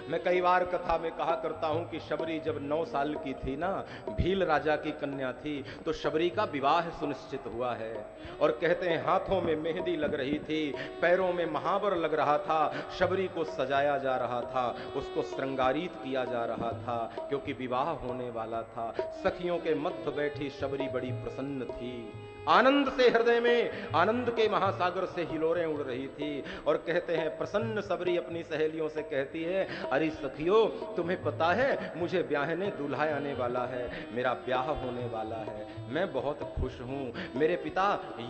मैं कई बार कथा में कहा करता हूं कि शबरी जब 9 साल की थी ना, भील राजा की कन्या थी, तो शबरी का विवाह सुनिश्चित हुआ है। और कहते हैं हाथों में मेहंदी लग रही थी, पैरों में महावर लग रहा था, शबरी को सजाया जा रहा था, उसको श्रृंगारित किया जा रहा था, क्योंकि विवाह होने वाला था। सखियों के मध्य बैठी शबरी बड़ी प्रसन्न थी, आनंद से, हृदय में आनंद के महासागर से हिलोरें उड़ रही थी। और कहते हैं प्रसन्न सबरी अपनी सहेलियों से कहती है, अरे सखियों, तुम्हें पता है मुझे ब्याहने दूल्हा आने वाला है, मेरा ब्याह होने वाला है, मैं बहुत खुश हूं, मेरे पिता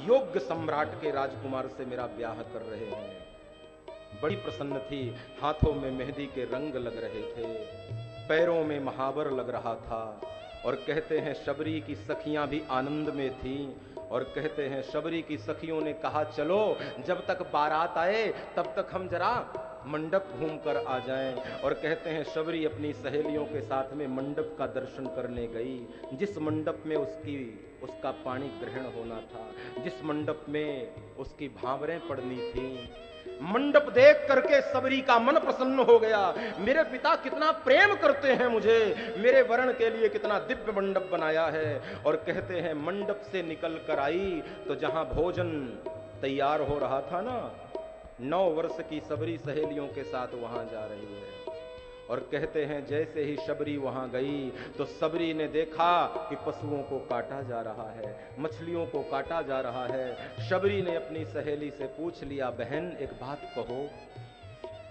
योग्य सम्राट के राजकुमार से मेरा ब्याह कर रहे हैं। बड़ी प्रसन्न थी, हाथों में मेहंदी के रंग लग रहे थे, पैरों में महावर लग रहा था। और कहते हैं शबरी की सखियां भी आनंद में थीं। और कहते हैं शबरी की सखियों ने कहा, चलो जब तक बारात आए तब तक हम जरा मंडप घूम कर आ जाएं। और कहते हैं शबरी अपनी सहेलियों के साथ में मंडप का दर्शन करने गई, जिस मंडप में उसका पाणी ग्रहण होना था, जिस मंडप में उसकी भांवरें पड़नी थी। मंडप देख करके सबरी का मन प्रसन्न हो गया, मेरे पिता कितना प्रेम करते हैं मुझे, मेरे वरण के लिए कितना दिव्य मंडप बनाया है। और कहते हैं मंडप से निकल कर आई तो जहां भोजन तैयार हो रहा था ना, 9 वर्ष की सबरी सहेलियों के साथ वहां जा रही है। और कहते हैं जैसे ही शबरी वहां गई तो सबरी ने देखा कि पशुओं को काटा जा रहा है, मछलियों को काटा जा रहा है। शबरी ने अपनी सहेली से पूछ लिया, बहन एक बात कहो,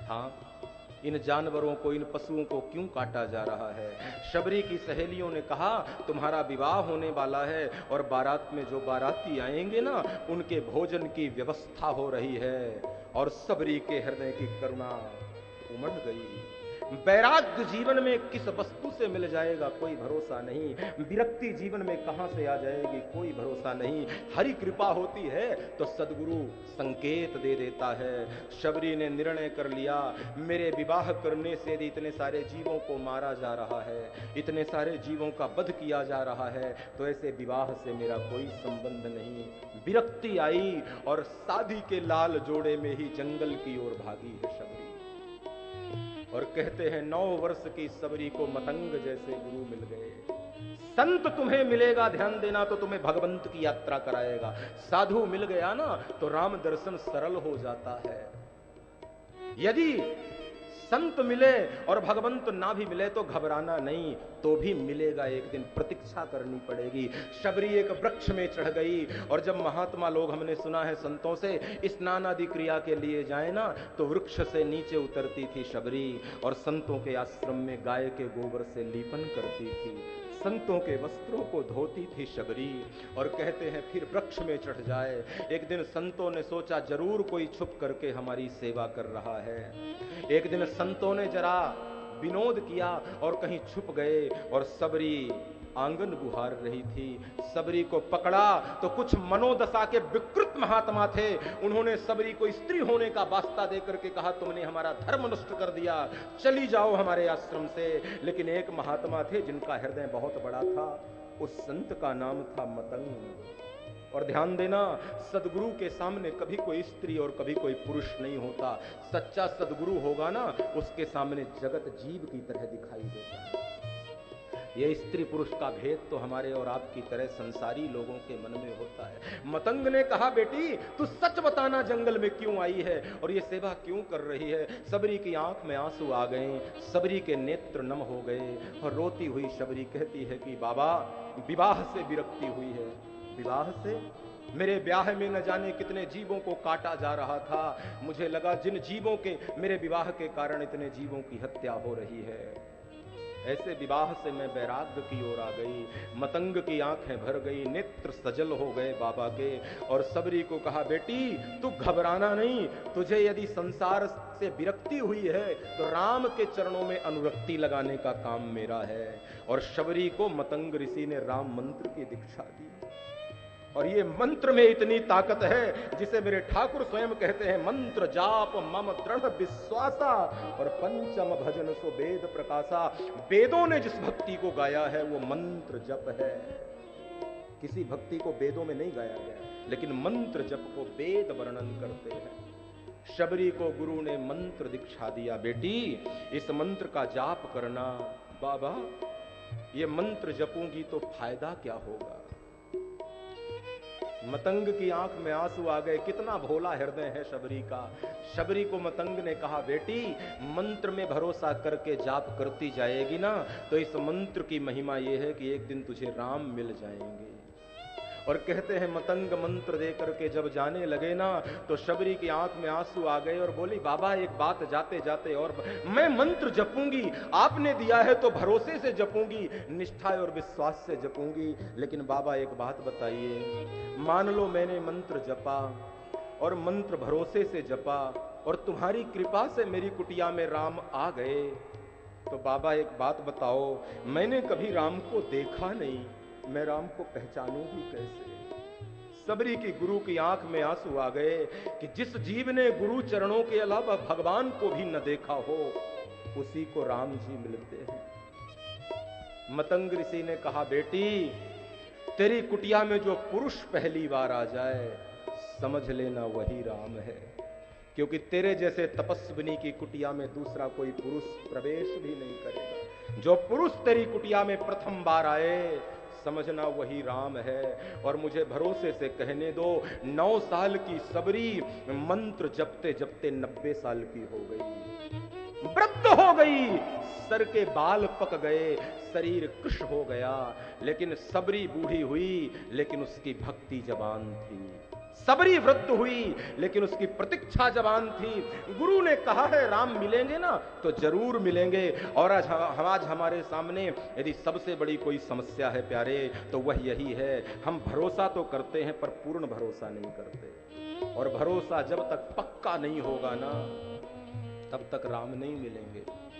हाँ इन जानवरों को, इन पशुओं को क्यों काटा जा रहा है? शबरी की सहेलियों ने कहा, तुम्हारा विवाह होने वाला है और बारात में जो बाराती आएंगे ना, उनके भोजन की व्यवस्था हो रही है। और सबरी के हृदय की करुणा उमड़ गई। वैराग्य जीवन में किस वस्तु से मिल जाएगा कोई भरोसा नहीं, विरक्ति जीवन में कहां से आ जाएगी कोई भरोसा नहीं। हरि कृपा होती है तो सदगुरु संकेत दे देता है। शबरी ने निर्णय कर लिया, मेरे विवाह करने से यदि इतने सारे जीवों को मारा जा रहा है, इतने सारे जीवों का वध किया जा रहा है, तो ऐसे विवाह से मेरा कोई संबंध नहीं। विरक्ति आई और शादी के लाल जोड़े में ही जंगल की ओर भागी है शबरी। और कहते हैं 9 वर्ष की सबरी को मतंग जैसे गुरु मिल गए। संत तुम्हें मिलेगा, ध्यान देना, तो तुम्हें भगवंत की यात्रा कराएगा। साधु मिल गया ना तो राम दर्शन सरल हो जाता है। यदि संत मिले और भगवंत ना भी मिले तो घबराना नहीं, तो भी मिलेगा एक दिन, प्रतीक्षा करनी पड़ेगी। शबरी एक वृक्ष में चढ़ गई और जब महात्मा लोग, हमने सुना है संतों से, स्नान आदि क्रिया के लिए जाए ना तो वृक्ष से नीचे उतरती थी शबरी और संतों के आश्रम में गाय के गोबर से लीपन करती थी, संतों के वस्त्रों को धोती थी शबरी। और कहते हैं फिर वृक्ष में चढ़ जाए। एक दिन संतों ने सोचा जरूर कोई छुप करके हमारी सेवा कर रहा है। एक दिन संतों ने जरा विनोद किया और कहीं छुप गए और सबरी आंगन गुहार रही थी। सबरी को पकड़ा तो कुछ मनोदशा के विकृत महात्मा थे, उन्होंने सबरी को स्त्री होने का वास्ता देकर के कहा, तुमने हमारा धर्म नष्ट कर दिया, चली जाओ हमारे आश्रम से। लेकिन एक महात्मा थे जिनका हृदय बहुत बड़ा था, उस संत का नाम था मतंग। और ध्यान देना, सदगुरु के सामने कभी कोई स्त्री और कभी कोई पुरुष नहीं होता। सच्चा सदगुरु होगा ना, उसके सामने जगत जीव की तरह दिखाई देता है। यह स्त्री पुरुष का भेद तो हमारे और आपकी तरह संसारी लोगों के मन में होता है। मतंग ने कहा, बेटी तू सच बताना, जंगल में क्यों आई है और ये सेवा क्यों कर रही है? सबरी की आंख में आंसू आ गए, सबरी के नेत्र नम हो गए और रोती हुई सबरी कहती है कि बाबा, विवाह से विरक्ति हुई है, विवाह से, मेरे ब्याह में न जाने कितने जीवों को काटा जा रहा था। मुझे लगा जिन जीवों के, मेरे विवाह के कारण इतने जीवों की हत्या हो रही है। ऐसे विवाह से मैं वैराग्य की ओर आ गई। मतंग की आंखें भर गई, नेत्र सजल हो गए बाबा के। और सबरी को कहा, बेटी तू घबराना नहीं, तुझे यदि संसार से विरक्ति हुई है तो राम के चरणों में अनुरक्ति लगाने का काम मेरा है। और शबरी को मतंग ऋषि ने राम मंत्र की दीक्षा दी। और ये मंत्र में इतनी ताकत है जिसे मेरे ठाकुर स्वयं कहते हैं, मंत्र जाप मम दृढ़ विश्वासा और पंचम भजन सो वेद प्रकाशा। वेदों ने जिस भक्ति को गाया है वो मंत्र जप है। किसी भक्ति को वेदों में नहीं गाया गया, लेकिन मंत्र जप को वेद वर्णन करते हैं। शबरी को गुरु ने मंत्र दीक्षा दिया, बेटी इस मंत्र का जाप करना। बाबा ये मंत्र जपूंगी तो फायदा क्या होगा? मतंग की आंख में आंसू आ गए। कितना भोला हृदय है शबरी का। शबरी को मतंग ने कहा, बेटी मंत्र में भरोसा करके जाप करती जाएगी ना, तो इस मंत्र की महिमा यह है कि एक दिन तुझे राम मिल जाएंगे। और कहते हैं मतंग मंत्र दे करके जब जाने लगे ना, तो शबरी की आंख में आंसू आ गए और बोली, बाबा एक बात जाते जाते, और मैं मंत्र जपूंगी, आपने दिया है तो भरोसे से जपूंगी, निष्ठा और विश्वास से जपूंगी। लेकिन बाबा एक बात बताइए, मान लो मैंने मंत्र जपा और मंत्र भरोसे से जपा और तुम्हारी कृपा से मेरी कुटिया में राम आ गए, तो बाबा एक बात बताओ, मैंने कभी राम को देखा नहीं, मैं राम को पहचानूंगी कैसे? सबरी की गुरु की आंख में आंसू आ गए कि जिस जीव ने गुरु चरणों के अलावा भगवान को भी न देखा हो, उसी को राम जी मिलते हैं। मतंग ऋषि ने कहा, बेटी तेरी कुटिया में जो पुरुष पहली बार आ जाए, समझ लेना वही राम है, क्योंकि तेरे जैसे तपस्विनी की कुटिया में दूसरा कोई पुरुष प्रवेश भी नहीं करेगा। जो पुरुष तेरी कुटिया में प्रथम बार आए, समझना वही राम है। और मुझे भरोसे से कहने दो, 9 साल की सबरी मंत्र जपते जपते 90 साल की हो गई, वृद्ध हो गई, सर के बाल पक गए, शरीर कृश हो गया, लेकिन सबरी बूढ़ी हुई, लेकिन उसकी भक्ति जवान थी। सबरी वृद्ध हुई, लेकिन उसकी प्रतीक्षा जवान थी। गुरु ने कहा है राम मिलेंगे ना, तो जरूर मिलेंगे। और आज हमारे सामने यदि सबसे बड़ी कोई समस्या है प्यारे, तो वह यही है, हम भरोसा तो करते हैं पर पूर्ण भरोसा नहीं करते। और भरोसा जब तक पक्का नहीं होगा ना, तब तक राम नहीं मिलेंगे।